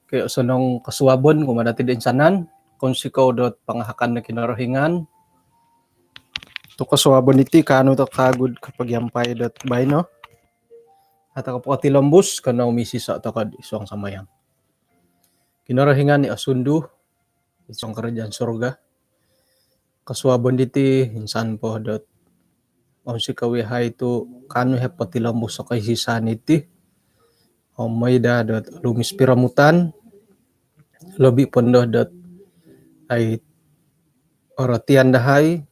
Kaya sunong kasuwabon kumadati din sanan kung sikaw dot pangahakan na kinarahingan. To kasuwabon iti kano to kagud kapag yampay dot bay no. At ako po atilombus kana umisi sa takad isang samayang. Kinarahingan ni asundu isang kerajaan surga. Kasuwabon diti insan po dot kung sikaw hay to kano he patilombus sa kay hisan iti. May da dot lumis piramutan lobi pondo dot ay oratian dahay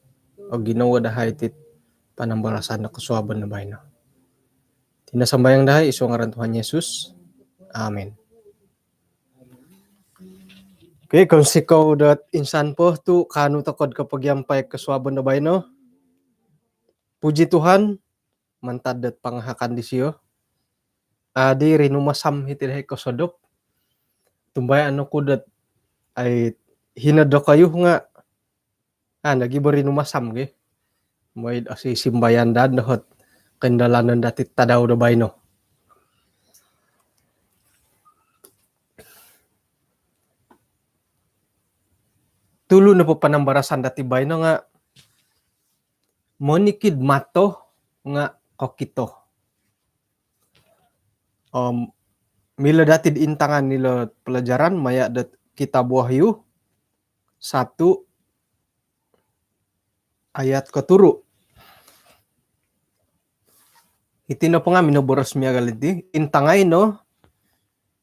o ginawa dahay tit panambarasan na kasuwaban na bayno. Tinasambayang dahay iso ngaran Tuhan Yesus. Amen. Okay, kung sikaw dot insan po tu kano takod kapag yampay kasuwaban na bayno. Puji Tuhan mantad dat pangahakan di siyo. Adi rinumasam hiti dahay kasodok. Tumbay ano ko dat ay hinado kayo nga nagibari numasam ge. May asi simbayan dan dahot kendalanan dati tadaw da bayno. Tulo na po panambarasan dati bayno nga monikid mato nga kokito. Mila dati diintangan nila pelajaran maya dat kitab Wahyu 1 ayat keturu. Iti na po nga minoboros miya galiti. Intangay no,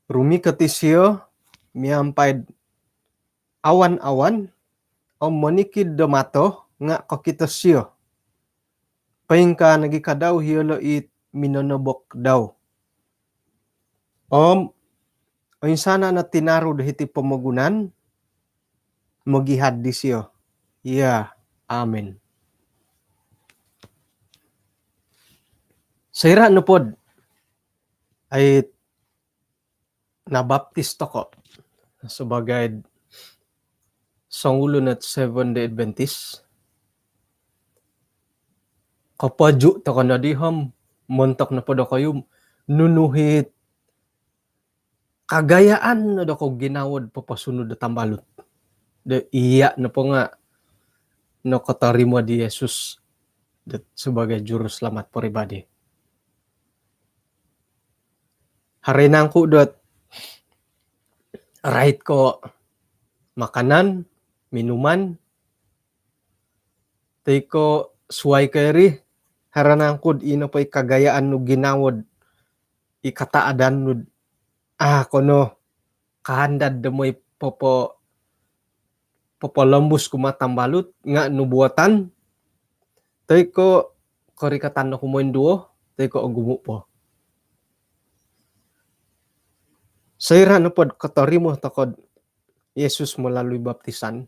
rumi katisyo miyampay awan-awan o monikid domato nga kokitasyo. Paying ka nagikadaw hiyolo it minonobok daw. O insana na tinaro dahiti pamagunan magihad disyo. Amen. Sayra no pod ay nabaptisto ko sebagai Sangulo at Seventh-day Adventist. Kapaju to kana diham montok na pod kayo nunuhit kagayaan na dako ginawad papasunod da tambalot. De iya na po nga no katarimo di Jesus sebagai juru selamat pribadi. Harinang ko dot right ko makanan, minuman, tay ko suway kayri, haranang ko ino pa'y kagayaan no ginawad, ikataadan no, kono, kahandad da mo'y popolambus kumatambalot, nga nubuatan, tay ko korikatan na kumoin duo, tay ko agumo po. Sayra na pod katarimo takod Yesus melalui baptisan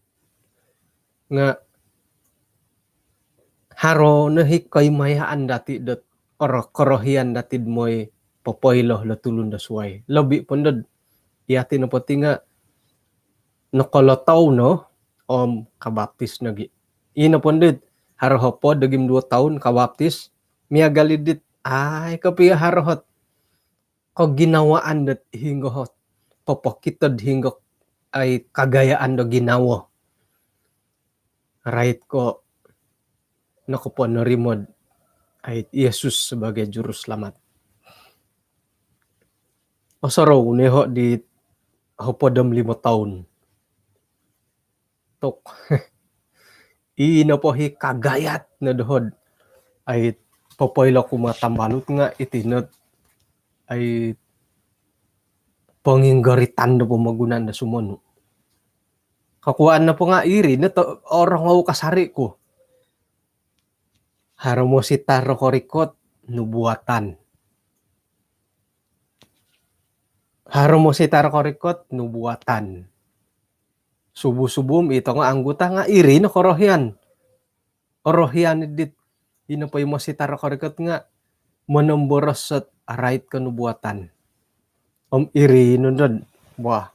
nga haro nahi kay mayaan dati dot korohian dati moy popoylo latulon da suway. Labi pondod iyati no pati nga nakolotaw no kabaptis nagi. Ina pondod haro hopod dagim 2 taon kabaptis miagalidit ay kapiya harohot ko ginawaan dat hinggohot popokitod hinggok ay kagayaan do ginawo. Right ko nakupo narimod ay Yesus sebagai juru selamat. Osoro neho di hopodom 5 taon. Tok ino po hi kagayat na dohod ay popoylo kumatambalot nga itinot ay panginggaritan na pumagunan na sumono. Kakuhaan na po nga iri na to orang ako kasari ko. Haro mo si taro korikot nubuatan. Haro mo si taro korikot nubuatan. Subu-subum ito nga angguta nga iri na korohyan. Orohyan dit ino pa mo si taro korikot nga manomboros at right ka nubuatan. Iri nundod. Wah.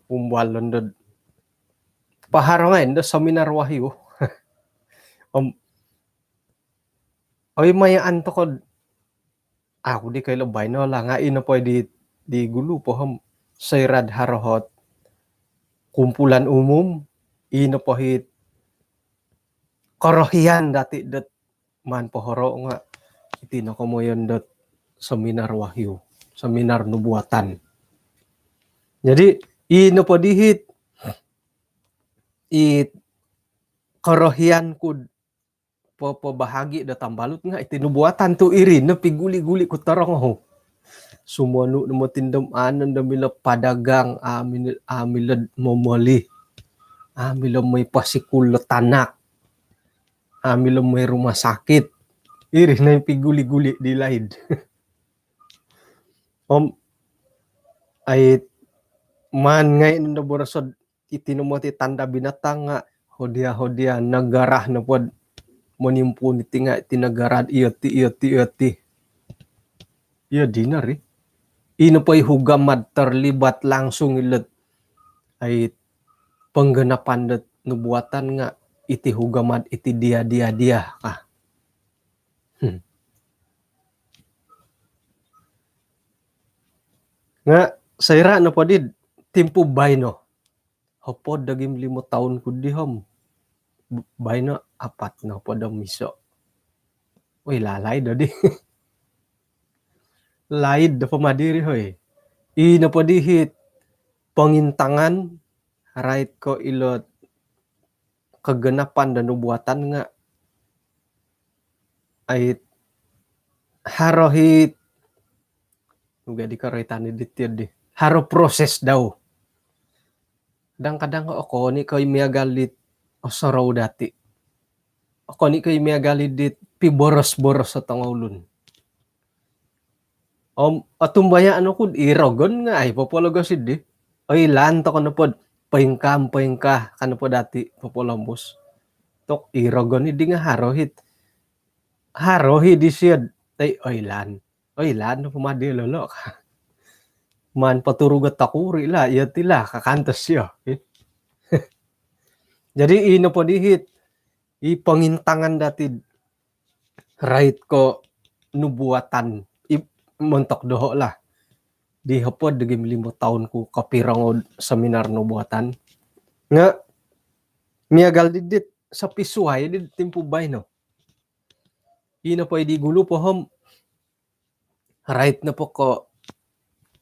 Umbal nundod. Paharo nga yun, seminar Wahyu. Oy mayaan to kod ako di kay labay no lang nga ino po di gulo po sayrad harohot kumpulan umum inopohit korohian dati dat man pohoro nga itino komoyon dat seminar wahyu, seminar nubuatan. Jadi inopodihit it korohian kud popo bahagi datang balut nga itinubuatan tu iri na piguli-guli ku tarong ho. Sumonu mo tindam anan damila padagang amilad momoli. Amila may pasikul tanak. Amila may rumah sakit. Iri na piguli-guli di laid. Ay man ngayon na borosod itinumoti tanda binatang nga hodia nagarah na pod monimpun iti nga itinagarad iyati. Iya dinar eh. Ino pa'y hugamad terlibat langsung ilat ay pengganapan dat nubuatan nga iti hugamad iti dia ka. Nga sayra na podid timpo bayno. Hopod dagim 5 taon kudi hom. Bayno 4 na po daw miso. Uy lalay dadi. Laid da pamadiri hoy. Ina podihit pangintangan right ko ilot kaganapan dan nubuatan nga ay harohit uga di karoitan edited di haro proses daw kadang ako ni koy miagalit osoro dati ako ni koy miagalit dit piboros-boros sa tangulun atumbaya ano kud irogon nga ay popologosid di oy lan to kono pod paingka kano po dati popolambos tok irogon di nga harohi di siyad tay oy lan pumadi lolo man paturugat takuri la iya tila kakantas siya jadi ino po dihit ipangintangan dati right ko nubuatan montok doho lah di hapod dagim 5 taon ko kapirangod seminar nubuatan nga miagal didit sa pisuay di timpo bay no ino po di gulo po hom right na po ko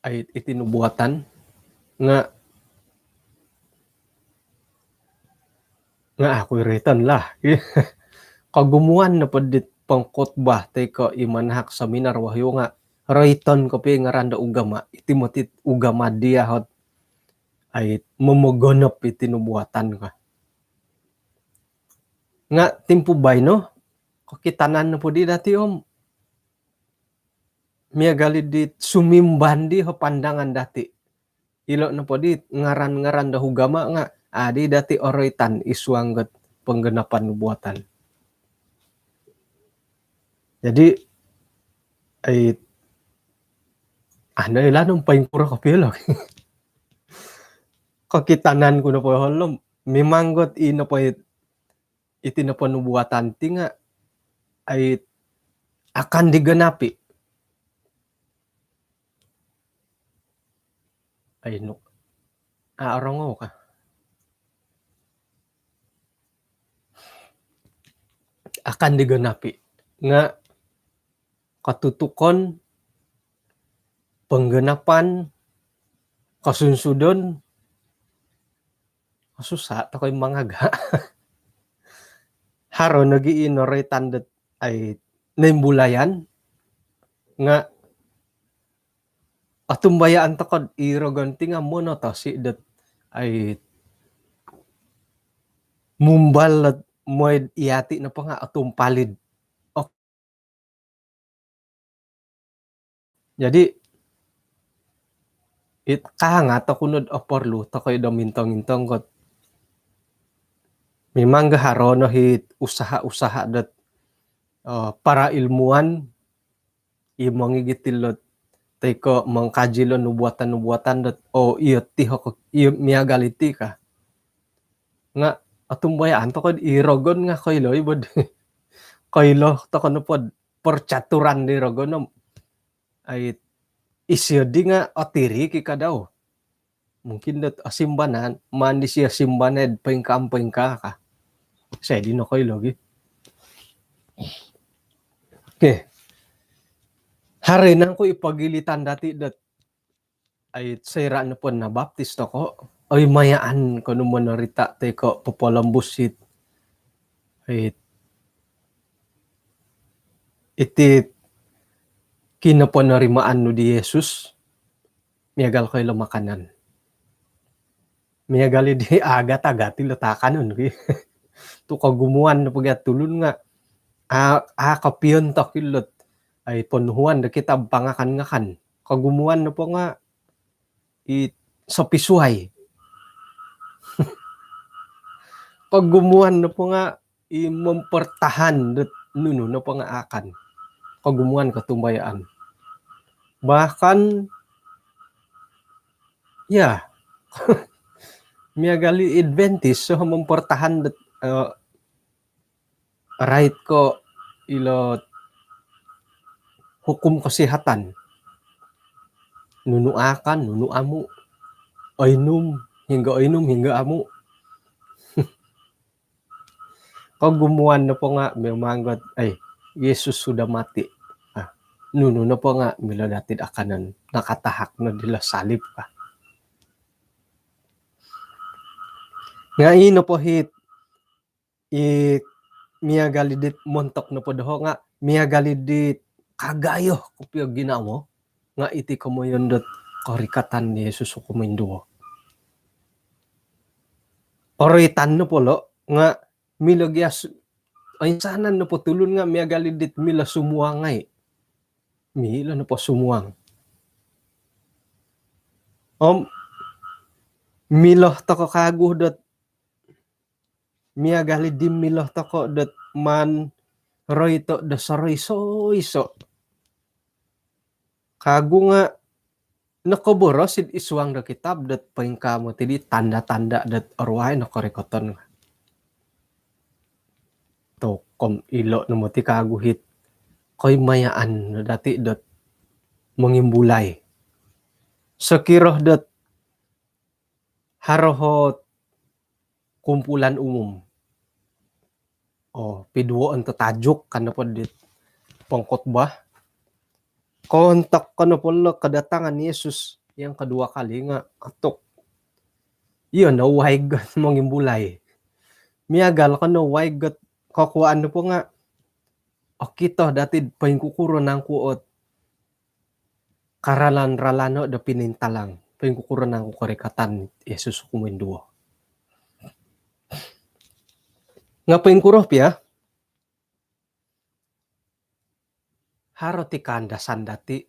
ay itinubuatan nga ako'y retan lah kagumuan na po dit pangkotbah tay ko imanhak seminar wahyo nga raiton ko pi ngaranda ugama itimotit ugama dia hot ay momogonop itinubuatan ka nga timpo bay no kakitanan na po di dati miagalid dit sumimban di ho pandangan dati ilo na po di ngaran da hugama nga adi dati oroitan iswanggat penggenapan nubuatan jadi ay ano ilanong paingkura kapilo kakitanan ko na po holom mimanggot ino po itinapanubuatan tinga ay akan diganapi ay no arongo ka akan diganapi nga katutukon penggenapan kasunsudon susah takoy mangaga haro nagi inoretan dat ay nembulayan nga atumbayaan takod irogon tinga monotosi dat ay mumbal at moed iati na pa nga atumpalid jadi kahanga takunod oporlu takoy domintong-intong kot memang gaharo no hit usaha-usaha dat para ilmuwan imangigitilot tay ko mangkaji lo nubuatan dat iyo tiho iyo miagaliti ka nga atumbayaan to kod irogon nga koylo ibod koylo to kono pod percaturan di rogon ay isyo di nga otiri kika daw mungkin dat asimbanan mandi siya simbaned pengka ka. Saya di no koy lagi. Okay. Hari nang ko ipagilitan dati dat ay sayra na po na baptist ako. Ay mayaan ko naman narita te ko papalambusit. Ay iti kinapanarimaan no di Jesus. Miyagal ko'y lumakanan. Miyagali di agat-agat tilatakan nun. Tu kagumuan na pagyatulun nga. Kapiyon to kilot. Ay punuhuan na kitab pangakan-ngakan. Kagumuan na po nga sa pisuhay. Kagumuan na po nga mempertahan nuno na po nga akan. Kagumuan katumbayaan. Bahkan ya miyagali Adventist so mempertahan right ko ilo hukum kesehatan. Nunu akan, nunu amu. Oinum hingga amu. Kagumuan na po nga manggot ay Yesus sudah mati. Nuno na po nga miladatid akanan nakatahak na dila salib pa. Nga ino po hit miyagalidit montok na po doho nga miyagalidit kagayo kupyo ginamo nga iti kamoyon dot karikatan ni Jesus kumindo. Oritan no po lo nga milagyas ay sanan no po tulun nga miyagalidit mila sumuangay. Mila no po sumuang. Miloh to kakaguh dot miyagalid miloh to ko dot man roy to da saroy so. Kagu nga nakoboros sid iswang da kitab dat pengkamo tidi tanda-tanda dat arway nakorekoton. To kom ilo no ti kaguhit koy mayaan no dati dat mangimbulay. Sekiroh dat harohot kumpulan umum. Piduo ang tajuk kana po dit pangkotbah. Kontak ka na po kedatangan Yesus yang kedua kali nga atok. Iyon na waigat mangimbulay. Miyagal ka na waigat kakuan na po nga. Kita dati pahingkukuro ng kuot. Karalan-ralano da pinintalang. Pahingkukuro ng kukarikatan Yesus kuminduo. Nga pahingkuro piya. Haro ti kandasan dati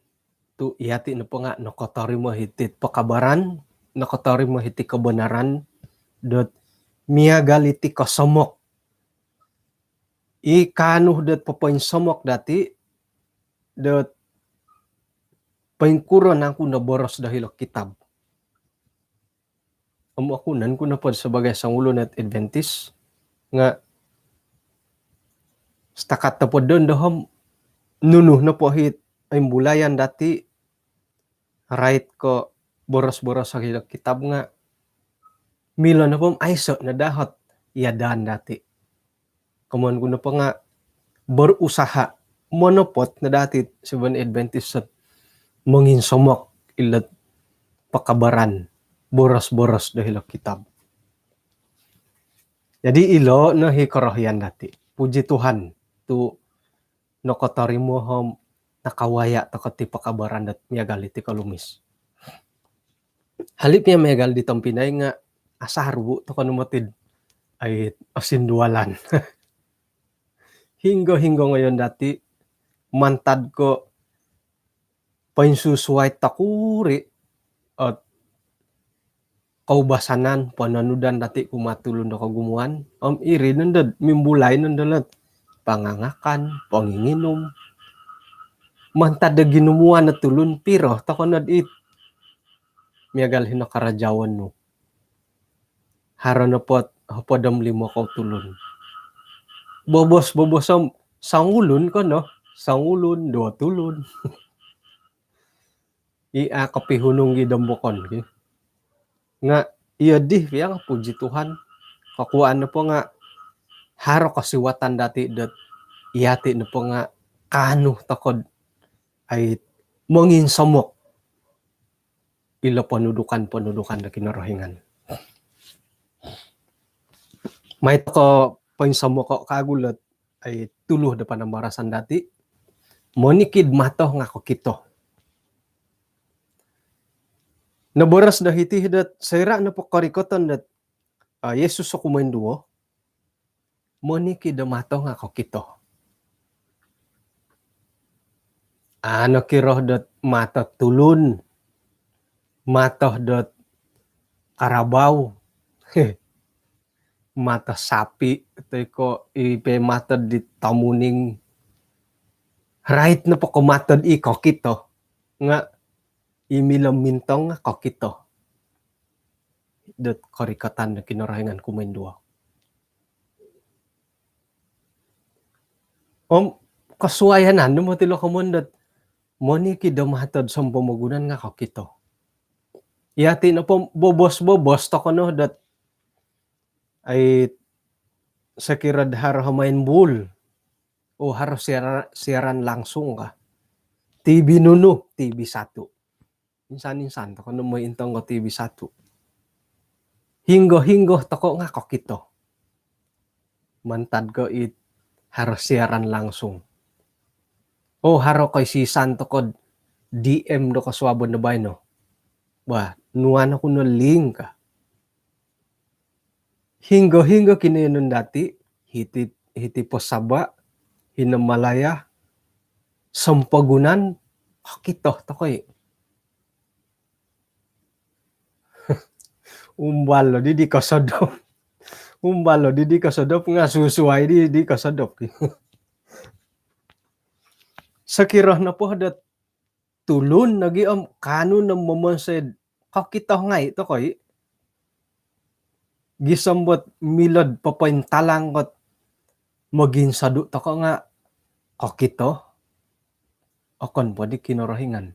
tu iyati na po nga nakotori mo hitit pakabaran, nakotori mo hiti kebenaran dot miyagaliti kasomok. Ikanuh dot papain somok dati dot paingkuro nang kuna boros dahil kitab. Akunan ko na po sebagai sangulo net Adventist nga setakat na po doon dahom nunuh na po hit ay bulayan dati right ko boros-boros sa kitab nga milo na po aiso na dahot iyadan dati. Kamuan ko na po nga berusaha monopot na dati Seven Adventist sa mangin somok ilat pakabaran boros-boros dahil kitab. Jadi ilo na hikorohyan dati. Puji Tuhan tu nokotori mo hom nakawaya takot ti pakabaran dat miyagal iti kalumis. Halip niya miyagal di tampinay nga asarbu to kanumotid ay asindualan. Hinggo ngayon dati mantad ko painsusuay takuri at kaubasanan pananudan dati kumatulon na kagumuan iri nandad mimbulay nandalat pangangakan, panginginom. Mantad da ginumuan na tulun, pero takonad it. Miyagal hinakarajawan no. Haro na po, hapadam limo ko tulun. Bobos sangulun ko no. Sangulun, dua tulun. Kapihunong gidambokon. Okay? Nga iya di yang puji Tuhan kakuan na po nga haro kasiwatan dati dat iyati na po nga kanu takod ay mongin samok ila panudukan na kinarohingan. May ko pansamo ko kagulat ay tuluh da panambarasan dati monikid matoh nga ko kito. Naboras da hiti dat sayra na po karikotan dat Yesus so kumainduo monikid da matoh nga ko kito. Ano kiroh dat mata tulun matoh dat karabaw mata sapi ito ko ipe mata di tamuning right na po kumatad i kokito nga imilam mintong nga kokito dat karikatan na kinorahingan kumaindua. Kasuayanan no mo tilo kamundat moniki damatad sa pamagunan nga kokito. Iyati na po bobos to kono dat ay sakirad haro hamain bul o haro siaran langsung ka. TV nuno, TV 1. Insan to kono mo intong ko TV 1. Hinggo toko nga kokito. Mantad ko it haro siaran langsung. O haro koy sisan to kod DM do kaswabon na bay no. Ba, nuwan ako no link ka. Hinggo kinayon dati, hiti po saba, hinamalaya, sampagunan, kakito, takoy. Umbalo, di kasadop. Umbalo, di kasadop nga susuway, di kasadop. Sakirah na po hadat tulun, nagiam kanon ng mamonsed, kakito ngay, takoy. Gisambot milad papaintalang kot maging sadu tako nga kakito akon po di kinorahingan.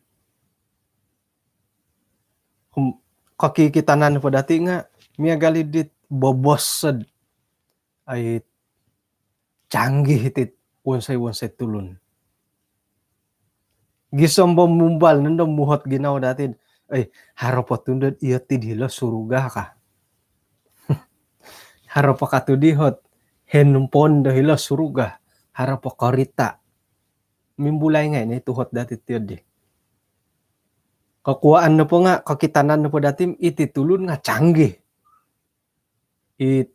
Kakikitanan po dati nga miyagalidit bobosad ay canggih hitit wansay tulun. Gisambot mumbal nandang muhot ginaw dati ay harapot tundad iya tidhila suruga ka. Harap katudihot henpon dahila suruga harap korita mimbulay nga ni tuhot dati tiod di kakuaan na po nga kakitanan na po dati ititulun nga canggih it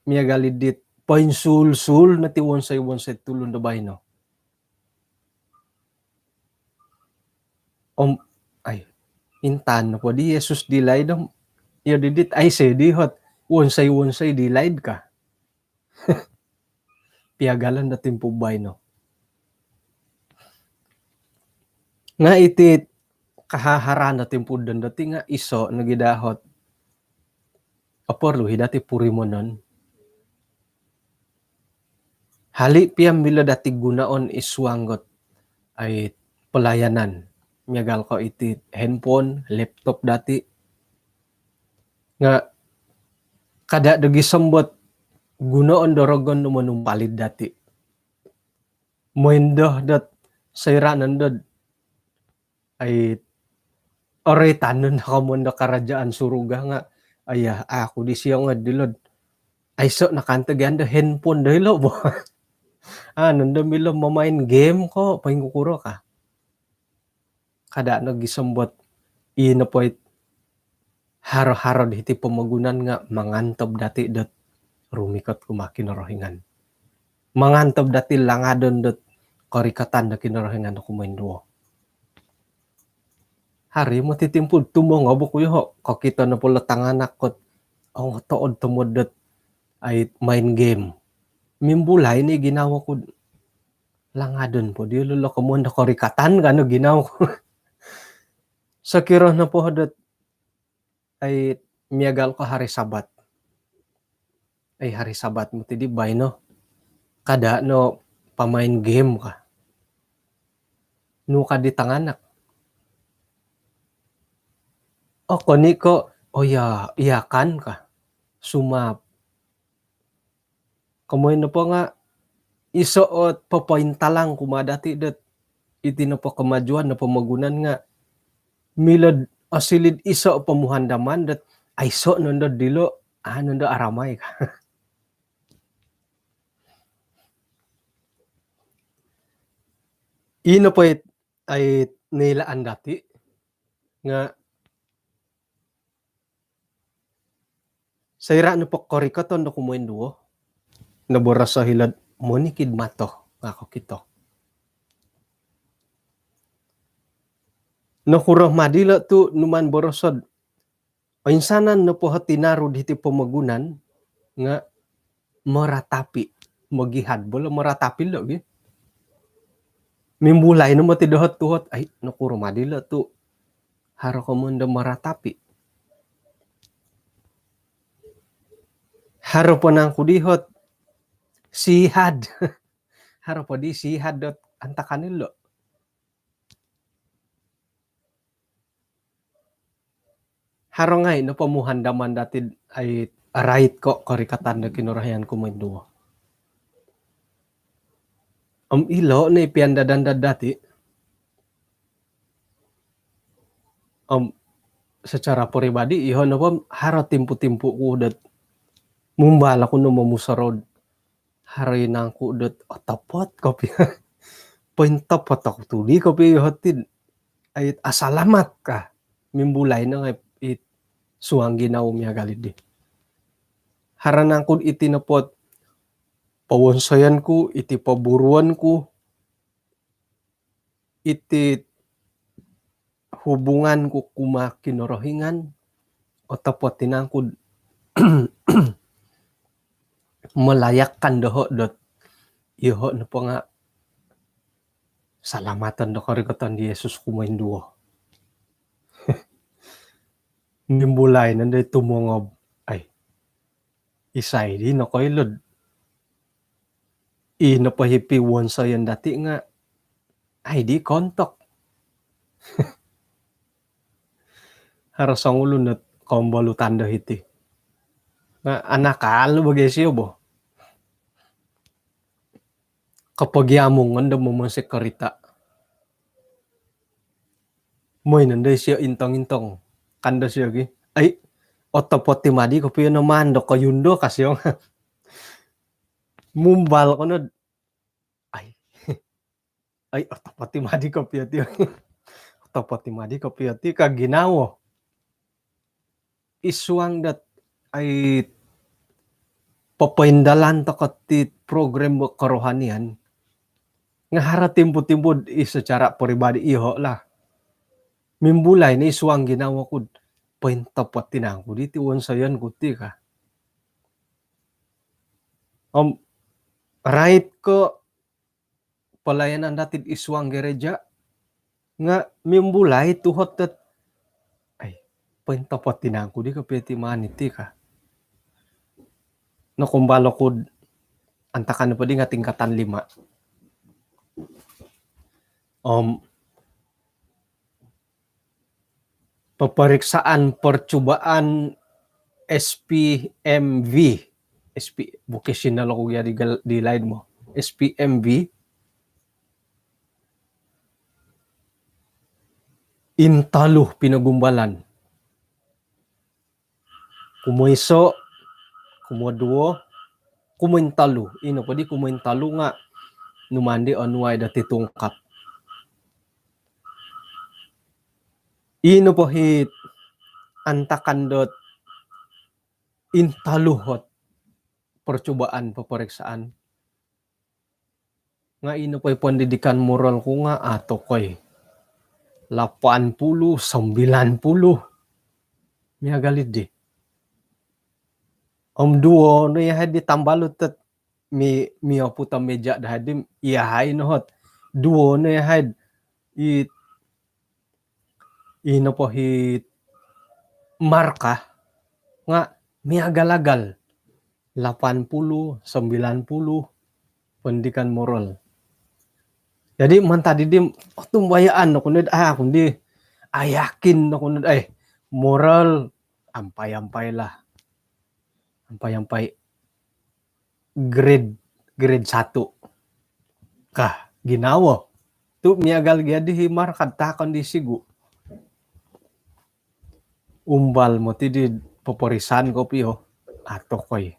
miyagalidit painsul-sul na ti wonsay tulun da bay no ay intan na po di Jesus dilay dam iya didit ay se dihot wonsay dilaid ka. Piagalan datin po bay no. Nga iti kahaharan natin po doon dati nga iso nagidahot. Aporlo dati puri mo nun. Hali piyam bila dati gunaon iswanggot ay pelayanan. Miyagal ko iti handphone, laptop dati. Nga kada dagi sambot gunaon dorogon numanong palid dati. Moindoh dat sayranan dad ay oray tanon na kamon na karajaan suruga nga ay ako di siya nga dilod ay so nakantagyan da handphone dahilo mo nanda milo mamain game ko pahingkukuro ka kada nagisambot ina po haro-haro diti pamagunan nga mangantob dati dat rumikot kumakin rohingan mangantob dati langadon dat karikatan na kinorohingan na kumainduo hari mo titimpud tumong abok yo kakita na pula tanganak kot ang tood tumudot ay main game mimbulay ni ginawa ko langadon po di lulo ko mo na karikatan gano ginawa ko sa kiro na po hadat ay miyagal ko hari sabat ay hari sabat mo ti di bay no kada no pamain game ka no ka di tanganak o koni ko Oh ya, iya kan ka sumap. Kamoy na po nga isuot papaintalang kumadati det iti na po kemajuan na pamagunan nga milad asilid iso pamuhandaman dat ay so nondo dilo nondo aramay ka. Ino po ay nilaan dati nga sayra no po korikaton no kumoin duo nabora sa hilad mo ni kidmato ako kito. No kurang madila tu numan borosod painsanan no po hatinaro diti pamagunan nga maratapi magihad bola maratapi lagi. Mimbulay no mati dohot tuhot ay no kurang madila tu haro kamunda maratapi. Haro po nang kudihot sihad. Haro po di sihad dot antakanilo. Haro ngay no pamuhandaman dati ay right ko korikatan na kinurahian ko may duwa. Ilo na ipiandadanda dati secara pribadi iho na po haro timpu-timpu ko dat mumbala ko no mamusarod haroy nang ko dat otapot kopi pointapot ako tuli kopi hotid ay asalamat ka mimbulay na nga suang ginaw miya galid di haranang ko itinapot pawonsayan ko iti paburuan ko iti hubungan ko kuma kinorohingan o tapot tinangkod malayakan doho dot iho na po nga salamatan do karikatan di Jesus kumain duo. Nimbulay nanday tumongob ay isay di no koylod napahipi wonsayan dati nga ay di kontok. Harasang ulun at kombalutan do hiti. Nga anakal bagay siyo bo. Kapag yamong anda mo mga sekurita. Moy nanday siya intong-intong. Kanda siya gi. Ay, otapot timadi ko piyo naman do kayundo kasyo. Mumbal ko na. Ay, otapot timadi ko piyo tiyo. Otapot timadi ko piyo tiyo kaginawo. Isuang dat ay papaindalan to kati program karohanian nga hara timpo-timpo secara pribadi iho lah. Mimbulay ni isuang ginawa ko paintapot tinangko diti wonsayan ko ti ka. Right ko palayanan natin isuang gereja nga mimbulay tuhot dat ay paintapot tinangko di ka peti maniti ka. No kumbalo ko antakan pa di nga tingkatan 5. Papariksaan percubaan SPMV vocational ako ya di line mo SPMV Intaluh pinagumbalan kumoiso kumoduo kumointalu ino padi kumointalu nga numandi anuay dati tungkap ino po hit antakandot intaluhot percobaan papariksaan nga ino po pendidikan moral ko nga ato koy 80 90 miya galid di duo no yahay di tambalot at miya puta meja dahadim iyahay nohot duo no yahay ino po hit marka nga miagalagal 80 90 pendidikan moral. Jadi mantadi di tumbayaan no kunod kundi ayakin no kunod ay moral ampay-ampay lah. Ampay-ampay. Grade 1. Kah, ginawa. Tu miagal gyadi himar kadta kondisigu. Umbal mo ti di poporisan ko piyo. Ato koy.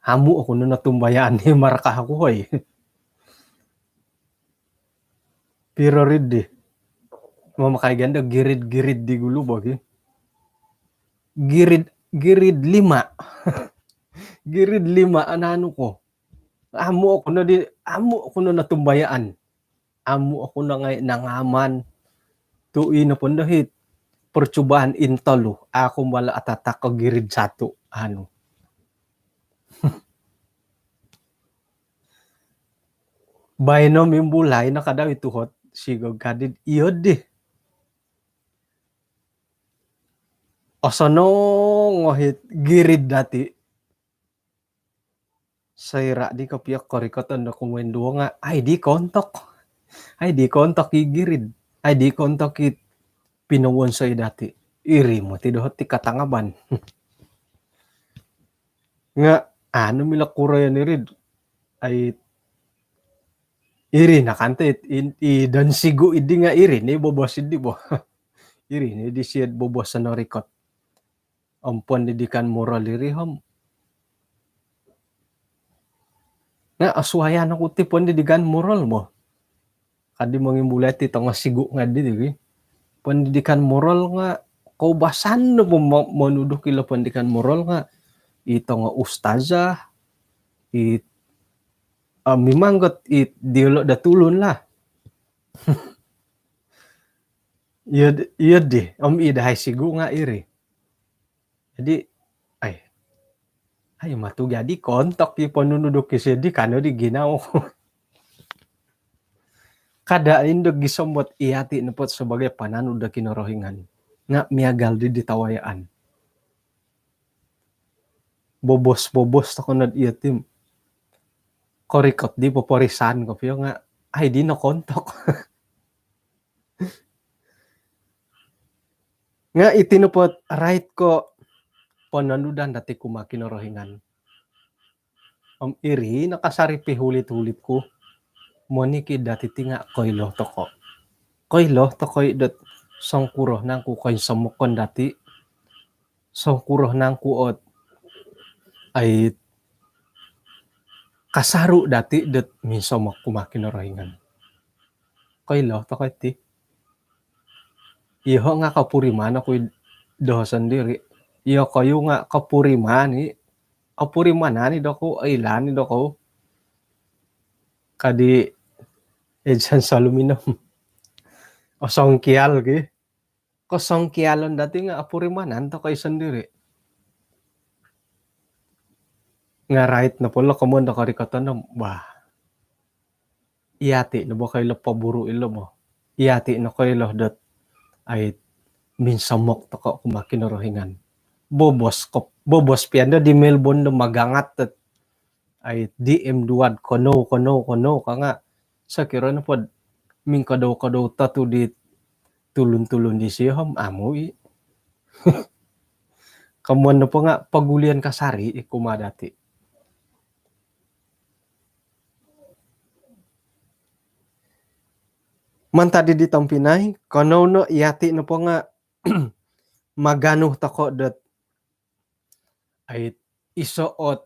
Hamu ako no natumbayaan himar ka ako koy. Pero rid di. Mamakay ganda girid di gulo bagi. Girid 5. Girid 5 anano ko. Amo ako na natumbayaan. Amo ako na ngay nangaman. Tuwi na po dahit percobaan intalo. Ako mala atatak ko girid 1. Ano. Bainom yung bulay na kadaw ituhot. Sigog kadid iyod di. Osono ngohit girid dati. Sayra di kapiyak korikotan na kumwendo nga. Ay di kontok girid. Ay di kontok it pinuwon sa'y dati. Iri mo ti dohot ti katangaban. Nga ano milakura yan irid. Ay iri nakante idan sigo idi nga iri ni bobos idi bo. Iri ni di siyad bobos sa norikot. Ampon didikan moral iri ham. Nga aswayan ako ti pon didikan moral mo. Kadi mangimulat ti nga sigo nga di. Pendidikan moral nga kaubasan no manudok ila pendidikan moral nga ito nga ustazah mimanggot diolo datulon lah. Iyad di idahay sigo nga iri. Jadi ay matu jadi kontok ti panunudok kasi di kano di ginaw ko. Kada indog gisomot iyati nepot sebagai pananud da kinorohingan. Nga miagal di ditawayaan. Bobos ta kunad iyatim. Korikot di poporisan ko piyo nga ay di no kontok. Nga itinupot right ko pananudan dati kumakinorohingan. Iri nakasaripi hulit-hulit ko. Moniki dati tinga koylo toko. Koylo tokoy dat songkuroh nang ku koy samukon dati. Songkuroh nang kuot ay kasaru dati dat minsomak kumakinorohingan. Koylo tokoy ti. Iho nga kapuriman ako doho sendiri. Iyo kayo nga kapurimani. Kapurimanani doko ailani doko. Kadi edsan saluminom. O songkial ki. Ko songkialon dati nga apurimanan to kay sendiri. Nga right na pala kamon na karikatan na bah. Iyati na ba kayo paburo ilo mo. Iyati na kayo dat ay minsamok to ko kumakinorohingan. Bobos pianda di Melbourne na magangat at ay DM duwad kono ka nga sa kiro na pod ming kadaw tatu di tulun di siyam amoy. Kamuan na po nga pagulian kasari kumadati. Mantadi di Tampinay kono no iyati na po nga maganuh tako dat ay isuot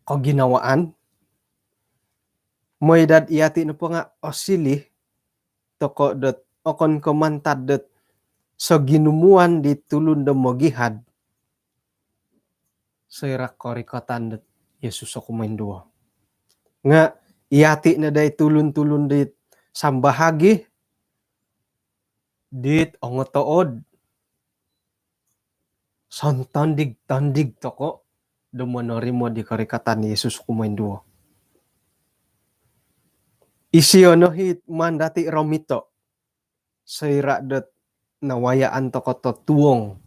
ko ginawaan. Moy dad iyati na po nga osili toko dat okon komantad dat so ginumuan di tulun da mogihad. So irak korikotan dat Yesus ako mainduwa. Nga iyati na day tulun dit sambahagi dit ongotood. Son tondig toko dumonori mo di karikatan ni Yesus kumainduo. Isiyono hit mandati romito. Sayra dat nawayaan toko totuong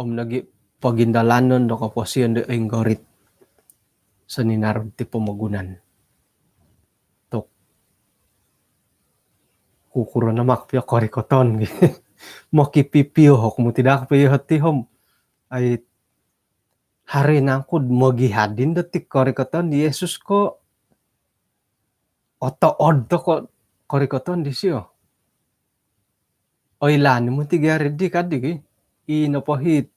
nagi pagindalanon do kaposiyon de enggorit sa ninarod ti pamagunan. Tok kukuro na makpio korikoton mo kipipio hok mo tidak pio hati hom ay hari nangkud mo gihadin detik korikoton Yesus ko oto od to ko korikoton di siyo oilan mo tigari di kadigi inopohit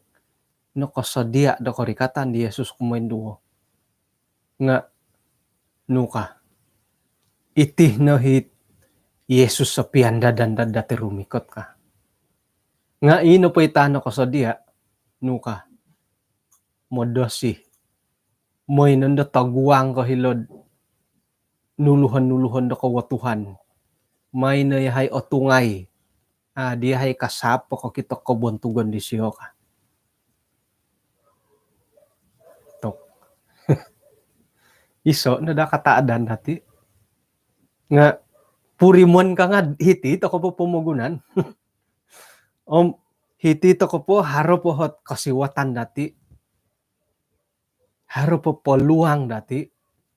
no kosodia do korikatan di Yesus kumenduo nga nuka itih no hit Yesus sa pianda dan dati rumikot ka. Nga ino po itano ko sa dia, nuka, modosi, mo'y nando taguang ko hilod, nuluhan do ko watuhan, may na yahay otungay, di yahay kasapo ko kitok ko bontugon di siyo ka. Tok. Iso, nadakataadan dati. Nga, purimon ka nga, hiti, to ko po pumugunan. Hiti to ko po, haro po hot kasiwatan dati. Haro po luang dati.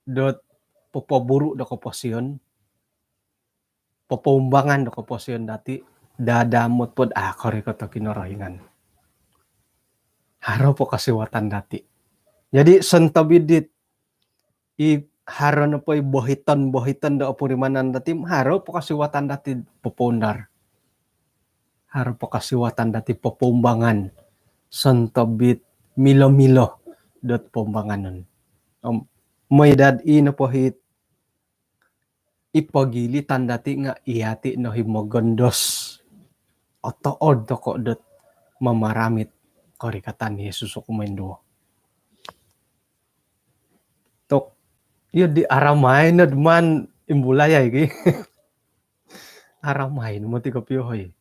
Dot popoburu do ko po siyon. Popombangan do ko po siyon dati. Dadamot po, kori ko to kinorohingan. Haro po kasiwatan dati. Jadi, sentabidit, haro na po bohiton do purimanan dati, haro po kasiwatan dati popondar. Haro po kasiwatan dati popombangan. Sentabit milo dot pombanganon. May dad ino po hit ipagilitan dati nga ihati no himogondos. Otood to ko dot mamaramit korikatan ni Jesus o kumendo. Tok, yun di aramay na man imbulay ay aramay mo ti kapyohoy.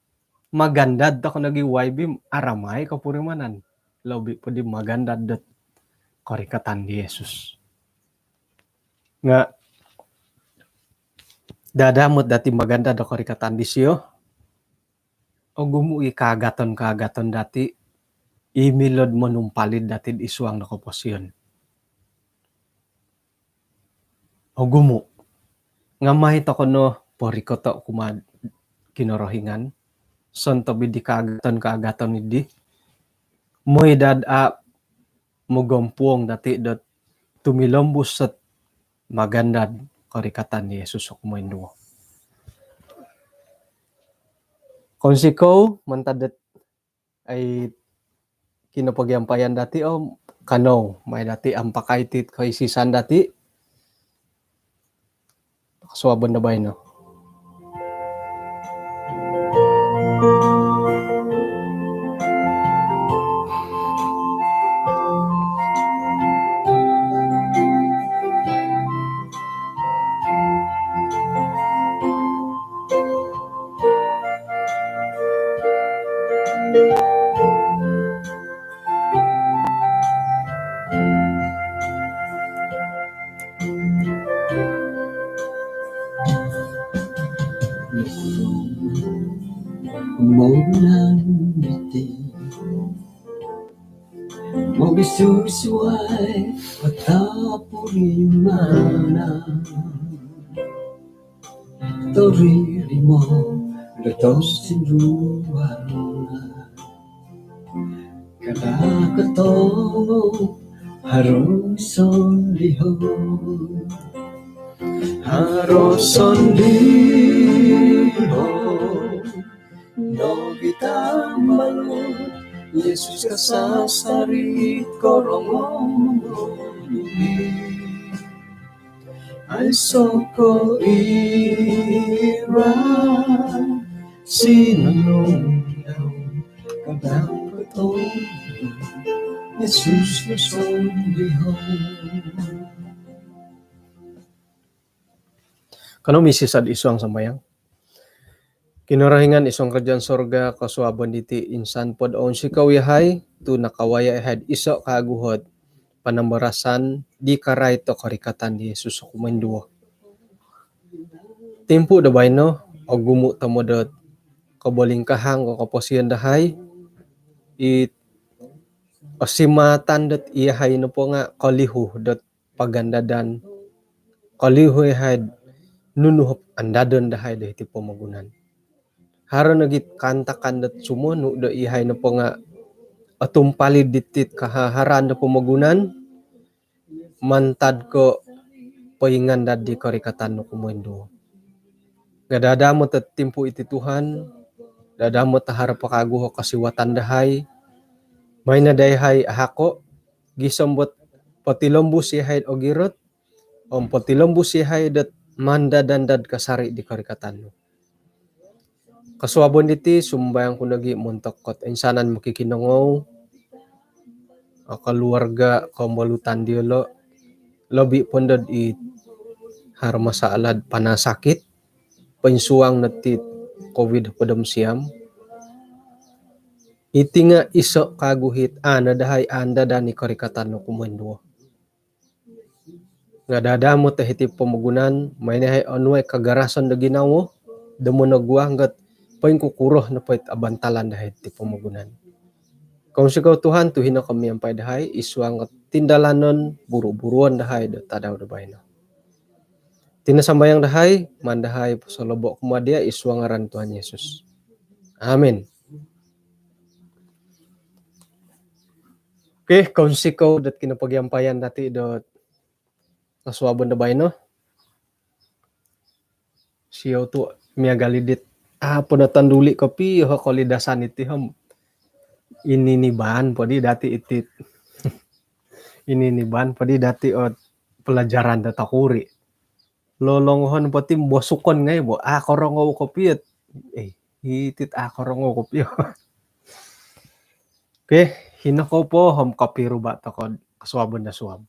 Magandad to ko nagi YB aramay kapurimanan. Lobi po di magandad dot korikatan ni Jesus. Nga dadamot dati maganda do korikatan di siyo. O gumui kagaton dati imilod mo numpalid dati isuang na komposyon. O gumu. Nga mahit ako no poriko to kumad kinorohingan. Son to bidi kagaton idi. Mo'y dad mugompuong dati dot tumilombus sa magandad korikatan ni Jesus o kumainduo. Kung sikaw, mantadat ay kinapagyampayan dati o kano, may dati ang pakaitit kay sisan dati. Nakaswabon na ba yun, no? Mabisusuay patapurimana Toriri mo Latos sinduan Kadakatomo Haroson lihon Haroson lihon Nobita balon Yesus kasasarit korongong ay soko ira sinanong kadang katong Yesus nasondihon. Kano misisad isuang sambayang? Kinarahingan isong kerjaan sorga kasuaban diti insan pod on si kawihay tu nakawaya had iso kaguhod panambarasan di karay to karikatan di Jesus o kumanduo. Tempo da bay no o gumu tamo dot kabolingkahang o kaposiyan dahay it osimatan dot iyahay no po nga kalihu dot pagandadan kalihu had nunuhop andadon dahay dahiti pamagunan. Haro nagit kantakan dat sumo no da ihay na po nga atumpali ditit kahaharan na pumagunan mantad ko paingan dadi karikatan no kumundo. Gadadamot at timpo iti Tuhan, dadamot ta harap pakaguho kasiwatan dahay, may nadayhay ahako, gisambot patilombus yahay o girot, patilombus yahay dat mandadandad kasari di karikatan no. Kasuabon iti sumbayang ko nagi muntakot insanan makikinangaw kaluarga kamalutan diolo lobi pondod i harmasaalad panasakit pansuang natit COVID padam siam iti nga iso kaguhit nadahay anda dani karikatan no kumendo nga dadamot hiti pamagunan may nahay anway kagarasan da ginawo damo nagwanggat paing kukuroh na pait abantalan dahay ti pamagunan. Kung sigaw Tuhan tuhin na kami ang dahay iswang tindalanon buru-buruan dahay da tadaw da bayno. Tinasambayang dahay mandahay sa lobo kumadia iswang aran Tuhan Yesus. Amen. Okay, kung sigaw dat kinapagyampayan dati dot kaswabon da bayno. Siyaw to miyagalidit punatanduli kopi ho kolidasan iti ham ininiban padi dati itit ininiban padi dati pelajaran da takuri lolongohan pati bosukon ngay bo korongo kopi itit korongo kopi okay hinako po ham kapiru ba takod kaswabon na suwab